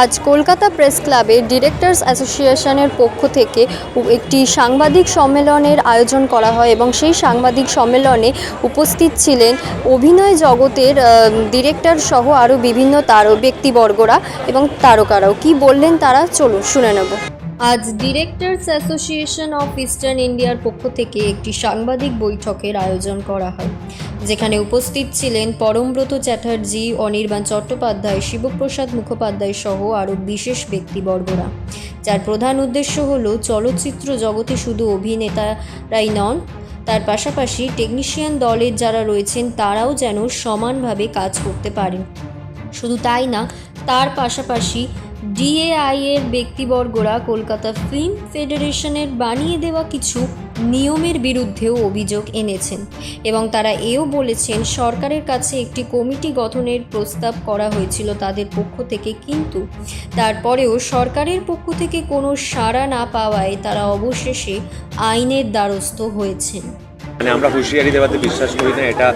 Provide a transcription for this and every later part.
আজ কলকাতা প্রেস ক্লাবে ডিরেক্টরস অ্যাসোসিয়েশনের পক্ষ থেকে একটি সাংবাদিক সম্মেলনের আয়োজন করা হয় এবং সেই সাংবাদিক সম্মেলনে উপস্থিত ছিলেন অভিনয় জগতের ডিরেক্টর সহ আরও বিভিন্ন ব্যক্তিবর্গরা এবং তারকারাও। কি বললেন তারা, চলুন শুনে নেব। আজ ডিরেক্টরস অ্যাসোসিয়েশন অফ ইস্টার্ন ইন্ডিয়ার পক্ষ থেকে একটি সাংবাদিক বৈঠকের আয়োজন করা হয়, যেখানে উপস্থিত ছিলেন পরমব্রত চ্যাটার্জি, অনির্বাণ চট্টোপাধ্যায়, শিবপ্রসাদ মুখোপাধ্যায় সহ আরও বিশেষ ব্যক্তিবর্গরা, যার প্রধান উদ্দেশ্য হল চলচ্চিত্র জগতে শুধু অভিনেতারাই নন, তার পাশাপাশি টেকনিশিয়ান দলের যারা রয়েছেন তারাও যেন সমানভাবে কাজ করতে পারেন। শুধু তাই না, তার পাশাপাশি ডিএআই এর ব্যক্তিবর্গরা কলকাতা ফিল্ম ফেডারেশনের বানিয়ে দেওয়া কিছু নিয়মের বিরুদ্ধেও অভিযোগ এনেছেন এবং তারা এও বলেছেন সরকারের কাছে একটি কমিটি গঠনের প্রস্তাব করা হয়েছিল তাদের পক্ষ থেকে, কিন্তু তারপরেও সরকারের পক্ষ থেকে কোনো সাড়া না পাওয়ায় তারা অবশেষে আইনের দ্বারস্থ হয়েছেন। মানে আমরা হুঁশিয়ারি দেওয়াতে বিশ্বাস করি না। এটা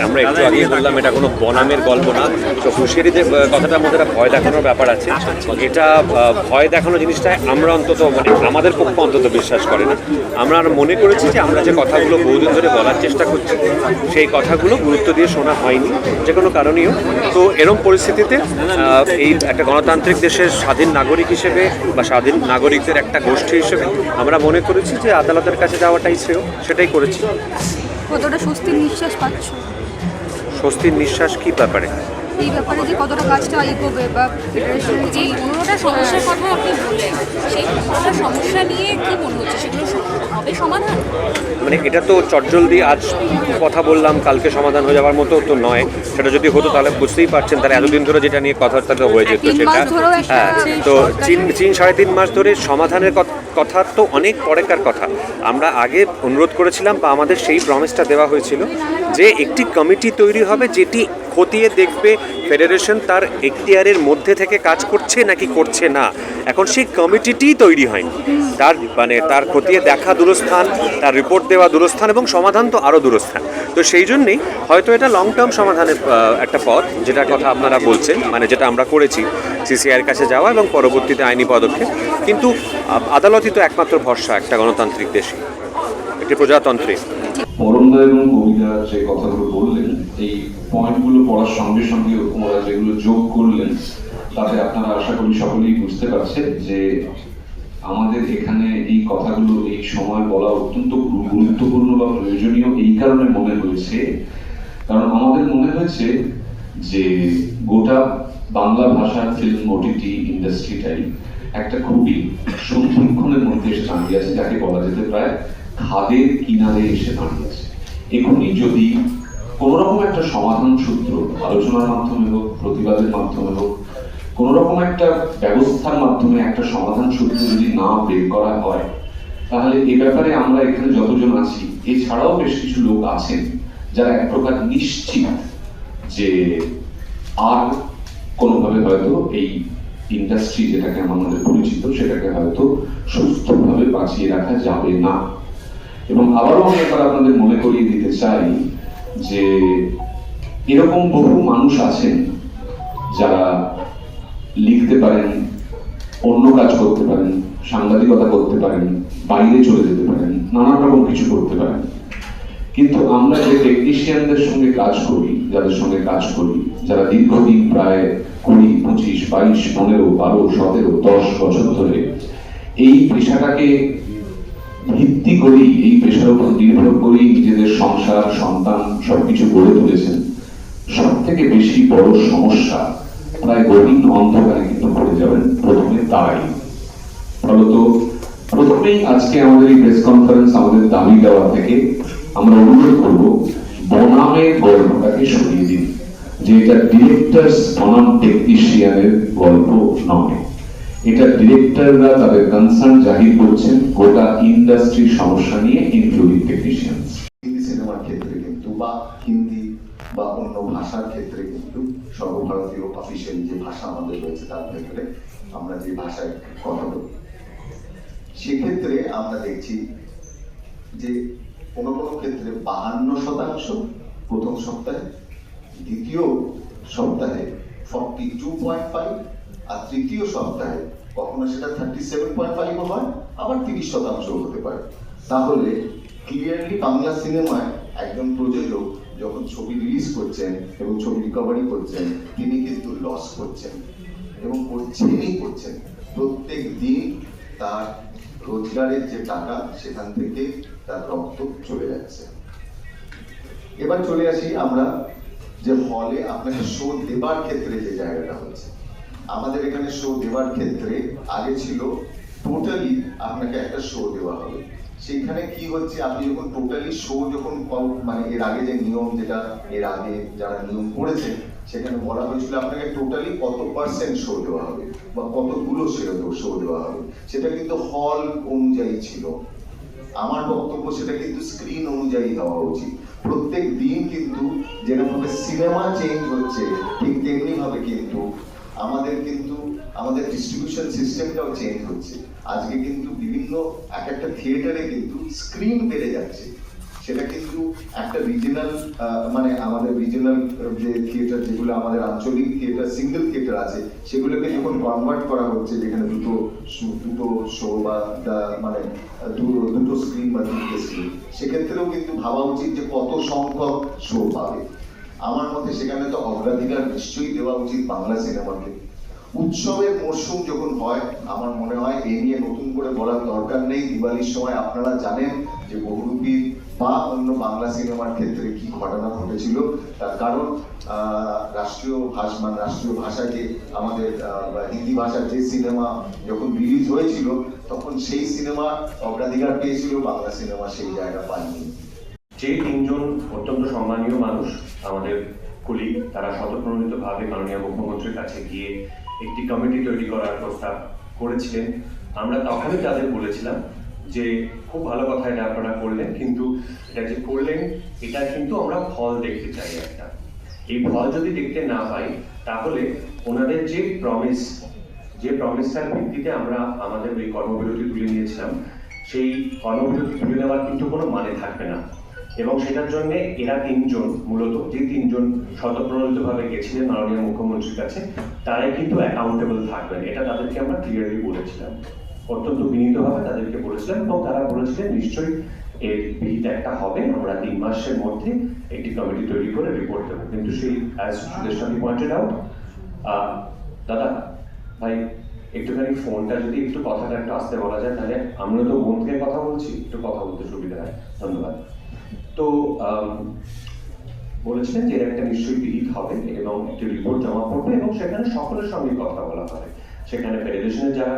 আমরা একটু আগেই বললাম, এটা কোনো বনামের গল্প না। তো হুঁশিয়ারি কথাটার মধ্যে একটা ভয় দেখানোর ব্যাপার আছে। এটা ভয় দেখানো জিনিসটা আমরা অন্তত মানে আমাদের পক্ষ অন্তত বিশ্বাস করে না। আমরা মনে করেছি যে আমরা যে কথাগুলো বহুদিন ধরে বলার চেষ্টা করছি সেই কথাগুলো গুরুত্ব দিয়ে শোনা হয়নি যে কোনো কারণেও। তো এরকম পরিস্থিতিতে এই একটা গণতান্ত্রিক দেশের স্বাধীন নাগরিক হিসেবে বা স্বাধীন নাগরিকদের একটা গোষ্ঠী হিসেবে আমরা মনে করেছি যে আদালতের কাছে যাওয়াটাই শ্রেয়, সেটাই করেছি। কতটা স্বস্তির নিঃশ্বাস পাচ্ছ? স্বস্তির নিঃশ্বাস কি ব্যাপারে? এই ব্যাপারে যে কতটা কাজটা এগোবে বা ফেডারেশনের যে পুরোটা সমস্যার কথা আপনি বললেন, সেই পুরোটা সমস্যা নিয়ে কি মনে হচ্ছে সেগুলো হবে সমাধান? মানে এটা তো চটজলদি আজ কথা বললাম কালকে সমাধান হয়ে যাওয়ার মতো তো নয়। সেটা যদি হতো তাহলে বুঝতেই পারছেন তাহলে এতদিন ধরে যেটা নিয়ে কথা তাহলে হয়ে যেত সেটা। হ্যাঁ, তো চীন 3.5 মাস ধরে সমাধানের কথা তো অনেক পরেকার কথা। আমরা আগে অনুরোধ করেছিলাম বা আমাদের সেই প্রমিসটা দেওয়া হয়েছিল যে একটি কমিটি তৈরি হবে যেটি খতিয়ে দেখবে ফেডারেশন তার এখতিয়ারের মধ্যে থেকে কাজ করছে নাকি করছে না। এখন সেই কমিটিটিই তৈরি হয়নি। তার খতিয়ে দেখা দূরস্থান, তার রিপোর্ট দেওয়া দূরস্থান এবং সমাধান তো আরও দূরস্থান। তো সেই জন্যেই হয়তো এটা লং টার্ম সমাধানের একটা পথ, যেটার কথা আপনারা বলছেন, মানে যেটা আমরা করেছি সিসিআইয়ের কাছে যাওয়া এবং পরবর্তীতে আইনি পদক্ষেপ। কিন্তু আদালতই তো একমাত্র ভরসা একটা গণতান্ত্রিক দেশে, একটি প্রজাতন্ত্রে। পরমদা এবং কবিতা যে কথাগুলো বললেন, এই পয়েন্টগুলো পড়ার সঙ্গে সঙ্গে ওরা যেগুলো যোগ করলেন তাতে আপনারা আশা করি সকলেই বুঝতে পারছেন যে আমাদের এখানে এই কথাগুলো এই সময় বলা অত্যন্ত গুরুত্বপূর্ণ বা প্রয়োজনীয় এই কারণে মনে হয়েছে, কারণ আমাদের মনে হয়েছে যে গোটা বাংলা ভাষার ফিল্ম ওটিটি ইন্ডাস্ট্রিটাই একটা খুবই সন্ধিক্ষণের মধ্যে এসে দাঁড়িয়ে আছে, যাকে বলা যেতে প্রায় খাদের কিনারে এসে দাঁড়িয়েছে। এখনই যদি কোন রকম একটা সমাধান সূত্র আলোচনার মাধ্যমে হোক, প্রতিবাদের মাধ্যমে হোক, কোন রকম একটা ব্যবস্থার মাধ্যমে একটা সমাধান সূত্র যদি না বের করা হয়, তাহলে এ ব্যাপারে আমরা এখানে যতজন আছি এছাড়াও বেশ কিছু লোক আছেন যারা এক প্রকার নিশ্চিত যে আর কোনোভাবে হয়তো এই ইন্ডাস্ট্রি যেটাকে আমাদের পরিচিত সেটাকে হয়তো সুস্থভাবে বাঁচিয়ে রাখা যাবে না। এবং আবারও আমি একবার আপনাদের মনে করিয়ে দিতে চাই যে এরকম বহু মানুষ আছেন যারা লিখতে পারেন, অন্য কাজ করতে পারেন, সাংবাদিকতা করতে পারেন, বাইরে চলে যেতে পারেন, নানা রকম কিছু করতে পারেন, কিন্তু আমরা যে টেকনিশিয়ানদের সঙ্গে কাজ করি, যাদের সঙ্গে কাজ করি, যারা দীর্ঘদিন প্রায় 20, 25, 22, 15, 12, 17, 10 বছর ধরে এই পেশাটাকে ভিত্তি করি, এই পেশার উপর নির্ভর করি নিজেদের সংসার, সন্তান সবকিছু গড়ে তুলেছেন, সব থেকে বেশি বড় সমস্যা প্রায় গভীর অন্ধকারে কিন্তু পড়ে যাবেন প্রথমে তারাই। ফলত প্রথমেই আজকে আমাদের এই প্রেস কনফারেন্স আমাদের দাবি দেওয়া থেকে আমরা অনুরোধ করব বনামের গল্পটাকে সরিয়ে দিন, যে এটা ডিরেক্টরস বনাম টেকনিশিয়ানের গল্প নয়। এটা ডিরেক্টররা তাদের কনসার্ন জাহির করছেন গোটা ইন্ডাস্ট্রির সমস্যা নিয়ে, ইনক্লুডিং টেকনিশিয়ানস। হিন্দি সিনেমার ক্ষেত্রে কিন্তু বা হিন্দি বা অন্য ভাষার ক্ষেত্রে কিন্তু সর্বভারতীয় অফিসিয়াল যে ভাষা আমাদের রয়েছে তার ক্ষেত্রে আমরা যে ভাষায় কথা বলি, সেক্ষেত্রে আমরা দেখছি যে কোনো কোনো ক্ষেত্রে 52% প্রথম সপ্তাহে, দ্বিতীয় সপ্তাহে 42.5 আর তৃতীয় সপ্তাহে কখনো সেটা 37.5 হয়, আবার 30% হতে পারে। তাহলে ক্লিয়ারলি বাংলা সিনেমায় একজন প্রযোজক যখন ছবি রিলিজ করছেন এবং ছবি রিকভারি করছেন, তিনি কিন্তু লস করছেন এবং করছেন। প্রত্যেক দিন তার রোজগারের যে টাকা, সেখান থেকে তার রক্ত চলে যাচ্ছে। এবার চলে আসি আমরা যে হলে আপনাকে শো দেবার ক্ষেত্রে যে জায়গাটা হচ্ছে। আমাদের এখানে শো দেওয়ার ক্ষেত্রে আগে ছিল টোটালি আপনাকে একটা শো দেওয়া হবে। সেখানে কি হচ্ছে, আপনি যখন টোটালি শো যখন মানে এর আগে যে নিয়ম, যেটা এর আগে যারা নিয়ম করেছে সেখানে বলা হয়েছিল আপনাকে টোটালি কত % শো দেওয়া হবে বা কতগুলো শো দেওয়া হবে, সেটা কিন্তু হল অনুযায়ী ছিল। আমার বক্তব্য সেটা কিন্তু স্ক্রিন অনুযায়ী হওয়া উচিত। প্রত্যেক দিন কিন্তু যেরকম ভাবে সিনেমা চেঞ্জ হচ্ছে, ঠিক তেমনি ভাবে কিন্তু আমাদের ডিস্ট্রিবিউশন সিস্টেমটাও চেঞ্জ হচ্ছে। আজকে কিন্তু বিভিন্ন একটা থিয়েটারে কিন্তু স্ক্রিন বেড়ে যাচ্ছে। সেটা কিন্তু একটা রিজিনাল মানে আমাদের রিজিনাল যে থিয়েটার, যেগুলো আমাদের আঞ্চলিক থিয়েটার, সিঙ্গেল থিয়েটার আছে, সেগুলোকে যখন কনভার্ট করা হচ্ছে, যেখানে দুটো শো বা মানে দুটো স্ক্রিন বা তিনটে স্ক্রিন, সেক্ষেত্রেও কিন্তু ভাবা উচিত যে কত সংখ্যক শো পাবে। আমার মতে সেখানে তো অগ্রাধিকার নিশ্চয়ই দেওয়া উচিত বাংলা সিনেমাকে। উৎসবের মরশুম যখন হয়, আমার মনে হয় এ নিয়ে নতুন করে বলার দরকার নেই। দিওয়ালির সময় আপনারা জানেন যে বহুরূপীর বা অন্য বাংলা সিনেমার ক্ষেত্রে কি ঘটনা ঘটেছিল। তার কারণ রাষ্ট্রীয় ভাষাকে আমাদের হিন্দি ভাষার যে সিনেমা যখন রিলিজ হয়েছিল, তখন সেই সিনেমা অগ্রাধিকার পেয়েছিল, বাংলা সিনেমা সেই জায়গা পায়নি। যে তিনজন অত্যন্ত সম্মানীয় মানুষ আমাদের কলিগ, তারা স্বতঃপ্রণোদিতভাবে মাননীয় মুখ্যমন্ত্রীর কাছে গিয়ে একটি কমিটি তৈরি করার প্রস্তাব করেছিলেন, আমরা তখনই তাদের বলেছিলাম যে খুব ভালো কথা এটা আপনারা করলেন, কিন্তু এটা যে করলেন এটা কিন্তু আমরা ফল দেখতে চাই। একটা এই ফল যদি দেখতে না পাই, তাহলে ওনাদের যে প্রমিসটার ভিত্তিতে আমরা আমাদের ওই কর্মবিরতি তুলে নিয়েছিলাম, সেই কর্মবিরতি তুলে নেওয়ার কিন্তু কোনো মানে থাকবে না। এবং সেটার জন্য এরা তিনজন, মূলত যে তিনজন স্বতঃপ্রণোদিতভাবে গেছিলেন মাননীয় মুখ্যমন্ত্রীর কাছে, তারাই কিন্তু অ্যাকাউন্টেবল থাকবেন। এটা তাদেরকে আমরা ক্লিয়ারলি বলেছিলাম, অত্যন্ত বিনীতভাবে তাদেরকে বলেছিলাম, এবং তারা বলেছিলেন নিশ্চয়ই এর বিহিত একটা হবে, আমরা 3 মাসের মধ্যে একটি কমিটি তৈরি করে রিপোর্ট দেবো। কিন্তু সেই অ্যাজ সুদেশাদি পয়েন্টেড আউট, দাদা ভাই একটুখানি ফোনটা যদি কথাটা একটু আসতে বলা যায়, তাহলে আমরা তো মন থেকে কথা বলছি, একটু কথা বলতে সুবিধা হয়। ধন্যবাদ। তো বলেছিলেন যে এর একটা নিশ্চয়ই বিহিত হবে এবং একটি রিপোর্ট জমা পড়বে এবং সেখানে সকলের সঙ্গে কথা বলা হবে। সেখানে ফেডারেশনের যারা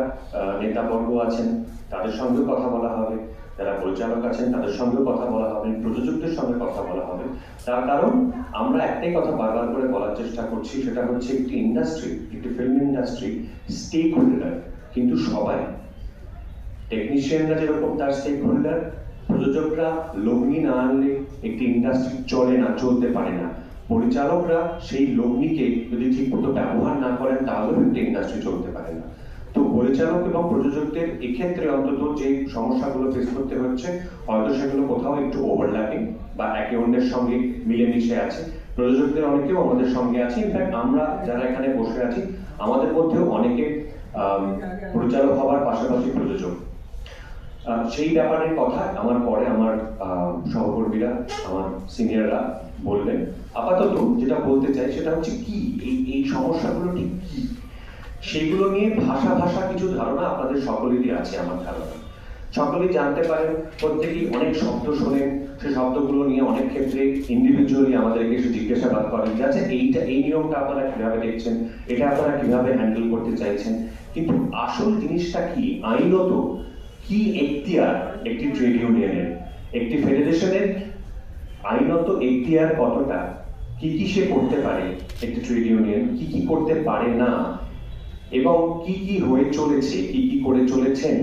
নেতাবর্গ আছেন তাদের সঙ্গেও কথা বলা হবে, যারা পরিচালক আছেন তাদের সঙ্গেও কথা বলা হবে, প্রযোজকদের সঙ্গে কথা বলা হবে। তার কারণ আমরা একটাই কথা বারবার করে বলার চেষ্টা করছি, সেটা হচ্ছে একটি ইন্ডাস্ট্রি, একটি ফিল্ম ইন্ডাস্ট্রি স্টেক হোল্ডার কিন্তু সবাই। টেকনিশিয়ানরা যেরকম তার স্টেক হোল্ডার, প্রযোজকরা লগ্নি না আনলে একটি ইন্ডাস্ট্রি চলে না, চলতে পারে না। পরিচালকরা সেই লগ্নিকে যদি ঠিকমতো ব্যবহার না করেন, তাহলেও একটি ইন্ডাস্ট্রি চলতে পারে না। তো পরিচালক এবং প্রযোজকদের এক্ষেত্রে অন্তত যে সমস্যাগুলো ফেস করতে হচ্ছে, হয়তো সেগুলো কোথাও একটু ওভারল্যাপিং বা একে অন্যের সঙ্গে মিলেমিশে আছে। প্রযোজকদের অনেকেও আমাদের সঙ্গে আছে, ইনফ্যাক্ট আমরা যারা এখানে বসে আছি আমাদের মধ্যেও অনেকে পরিচালক হবার পাশাপাশি প্রযোজক। সেই ব্যাপারের কথা আমার পরে আমার সহকর্মীরা, আমার সিনিয়ররা বলবেন। আপাতত যেটা বলতে চাই সেটা হচ্ছে কি এই সমস্যাগুলো ঠিক কি, সেগুলো নিয়ে ভাষা কিছু ধারণা আপনাদের সকলেরই আছে। আমার ধারণা সকলেই জানতে পারেন, প্রত্যেকেই অনেক শব্দ শোনেন, সেই শব্দগুলো নিয়ে অনেক ক্ষেত্রে ইন্ডিভিজুয়ালি আমাদেরকে এসে জিজ্ঞাসাবাদ করেন যে আচ্ছা এই নিয়মটা আপনারা কিভাবে দেখছেন, এটা আপনারা কিভাবে হ্যান্ডেল করতে চাইছেন। কিন্তু আসল জিনিসটা কি, আইনত কি এখতিয়ার একটি ট্রেড ইউনিয়নের, একটি ফেডারেশনের আইনত এখতিয়ার কতটা, কি সে করতে পারে একটি ট্রেড ইউনিয়ন, কি করতে পারে না, এবং কি হয়ে চলেছে, কি করে চলেছেন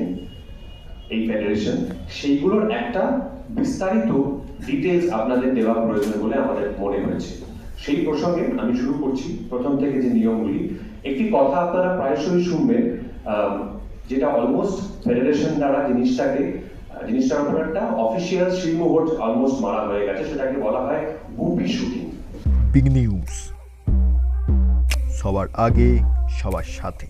এই ফেডারেশন, সেইগুলোর একটা বিস্তারিত ডিটেইলস আপনাদের দেওয়া প্রয়োজন বলে আমাদের মনে হয়েছে। সেই প্রসঙ্গে আমি শুরু করছি প্রথম থেকে যে নিয়মগুলি। একটি কথা আপনারা প্রায়শই শুনবেন, যেটা অলমোস্ট ফেডারেশন দ্বারা জিনিসটার উপর একটা অফিসিয়াল শিলমোহর অলমোস্ট মারা হয়ে গেছে, সেটাকে বলা হয় গুপি শুটিং। বিগ নিউজ, সবার আগে সবার সাথে।